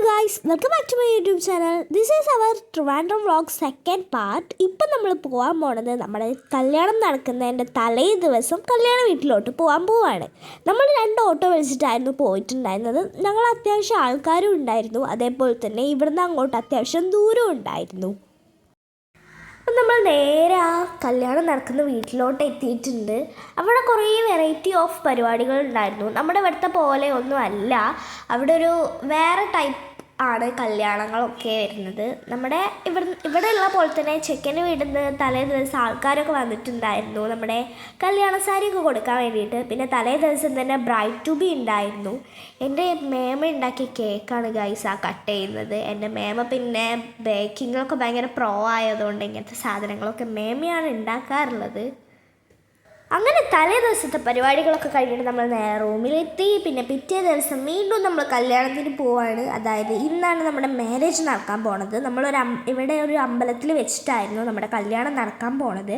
guys, welcome back to my YouTube channel. This is our Trivandrum vlog second part. ഇപ്പോൾ നമ്മൾ പോകാൻ പോണത് നമ്മുടെ കല്യാണം നടക്കുന്നതിൻ്റെ തലേ ദിവസം കല്യാണ വീട്ടിലോട്ട് പോകാൻ പോവാണ്. നമ്മൾ 2 ഓട്ടോ വിളിച്ചിട്ടായിരുന്നു പോയിട്ടുണ്ടായിരുന്നത്. ഞങ്ങൾ അത്യാവശ്യം ആൾക്കാരും ഉണ്ടായിരുന്നു. അതേപോലെ തന്നെ ഇവിടുന്ന് അങ്ങോട്ട് അത്യാവശ്യം ദൂരം ഉണ്ടായിരുന്നു. അപ്പം നമ്മൾ നേരെ ആ കല്യാണം നടക്കുന്ന വീട്ടിലോട്ട് എത്തിയിട്ടുണ്ട്. അവിടെ കുറേ വെറൈറ്റി ഓഫ് പരിപാടികൾ ഉണ്ടായിരുന്നു. നമ്മുടെ ഇവിടുത്തെ പോലെ ഒന്നും അല്ല, അവിടെ ഒരു വേറെ ടൈപ്പ് ആണ് കല്യാണങ്ങളൊക്കെ വരുന്നത്. നമ്മുടെ ഇവിടെയുള്ള പോലെ തന്നെ ചെക്കന് വീടുന്ന് തലേ ദിവസം ആൾക്കാരൊക്കെ വന്നിട്ടുണ്ടായിരുന്നു നമ്മുടെ കല്യാണ സാരിയൊക്കെ കൊടുക്കാൻ വേണ്ടിയിട്ട്. പിന്നെ തലേ ദിവസം തന്നെ ബ്രൈഡ് ടു ബി ഉണ്ടായിരുന്നു. എൻ്റെ മേമ ഉണ്ടാക്കിയ കേക്കാണ് ഗൈസ് ആ കട്ട് ചെയ്യുന്നത്. എൻ്റെ മേമ പിന്നെ ബേക്കിങ്ങിലൊക്കെ ഭയങ്കര പ്രോ ആയതുകൊണ്ട് ഇങ്ങനത്തെ സാധനങ്ങളൊക്കെ മേമയാണ് ഉണ്ടാക്കാറുള്ളത്. അങ്ങനെ തലേ ദിവസത്തെ പരിപാടികളൊക്കെ കഴിഞ്ഞിട്ട് നമ്മൾ നേരെ റൂമിലെത്തി. പിന്നെ പിറ്റേ ദിവസം വീണ്ടും നമ്മൾ കല്യാണത്തിന് പോവാണ്. അതായത് ഇന്നാണ് നമ്മുടെ മാരേജ് നടക്കാൻ പോണത്. ഇവിടെ ഒരു അമ്പലത്തിൽ വെച്ചിട്ടായിരുന്നു നമ്മുടെ കല്യാണം നടക്കാൻ പോണത്.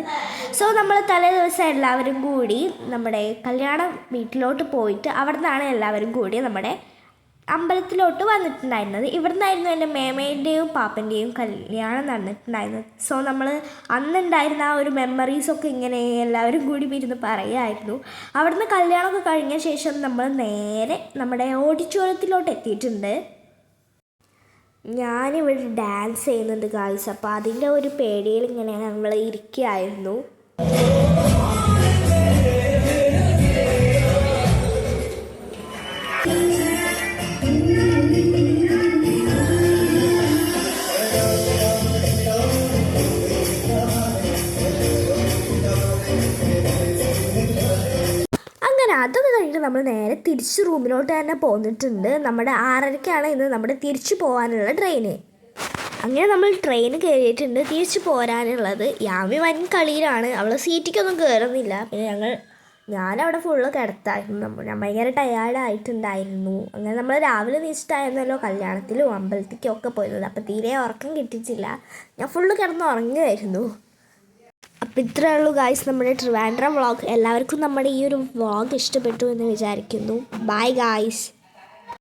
സോ നമ്മൾ തലേ ദിവസം എല്ലാവരും കൂടി നമ്മുടെ കല്യാണ വീട്ടിലോട്ട് പോയിട്ട് അവിടെ നിന്നാണ് എല്ലാവരും കൂടി നമ്മുടെ അമ്പലത്തിലോട്ട് വന്നിട്ടുണ്ടായിരുന്നത്. ഇവിടുന്നായിരുന്നു എൻ്റെ മേമേൻ്റെയും പാപ്പൻ്റെയും കല്യാണം നടന്നിട്ടുണ്ടായിരുന്നത്. സോ നമ്മൾ അന്നുണ്ടായിരുന്ന ആ ഒരു മെമ്മറീസൊക്കെ ഇങ്ങനെ എല്ലാവരും കൂടി ഇരുന്ന് പറയുമായിരുന്നു. അവിടുന്ന് കല്യാണമൊക്കെ കഴിഞ്ഞ ശേഷം നമ്മൾ നേരെ നമ്മുടെ ഓഡിറ്റോറിയത്തിലോട്ട് എത്തിയിട്ടുണ്ട്. ഞാനിവിടെ ഡാൻസ് ചെയ്യുന്നുണ്ട് ഗായ്സ്. അപ്പോൾ അതിൻ്റെ ഒരു പേടിയിൽ ഇങ്ങനെ നമ്മൾ ഇരിക്കുകയായിരുന്നു. അതൊക്കെ കഴിഞ്ഞിട്ട് നമ്മൾ നേരെ തിരിച്ച് റൂമിലോട്ട് തന്നെ പോന്നിട്ടുണ്ട്. നമ്മുടെ 6:30ക്കാണ് ഇന്ന് നമ്മുടെ തിരിച്ചു പോകാനുള്ള ട്രെയിന്. അങ്ങനെ നമ്മൾ ട്രെയിന് കയറിയിട്ടുണ്ട്. തിരിച്ചു പോരാനുള്ളത് യാമി വൻ കളിയിലാണ്. അവൾ സീറ്റിക്കൊന്നും കയറുന്നില്ല. പിന്നെ ഞാനവിടെ ഫുള്ള് കിടത്തായിരുന്നു. ഞാൻ ഭയങ്കര ടയേർഡായിട്ടുണ്ടായിരുന്നു. അങ്ങനെ നമ്മൾ രാവിലെ നീച്ചിട്ടായിരുന്നല്ലോ കല്യാണത്തിലും അമ്പലത്തിലും ഒക്കെ പോയിരുന്നത്. അപ്പോൾ തീരെ ഉറക്കം കിട്ടിയിട്ടില്ല. ഞാൻ ഫുള്ള് കിടന്ന് ഉറങ്ങുമായിരുന്നു. അപ്പോൾ ഇത്രയേ ഉള്ളൂ ഗായ്സ് നമ്മുടെ ട്രിവാൻഡ്രം വ്ളോഗ്. എല്ലാവർക്കും നമ്മുടെ ഈ ഒരു വ്ളോഗ് ഇഷ്ടപ്പെട്ടു എന്ന് വിചാരിക്കുന്നു. Bye guys.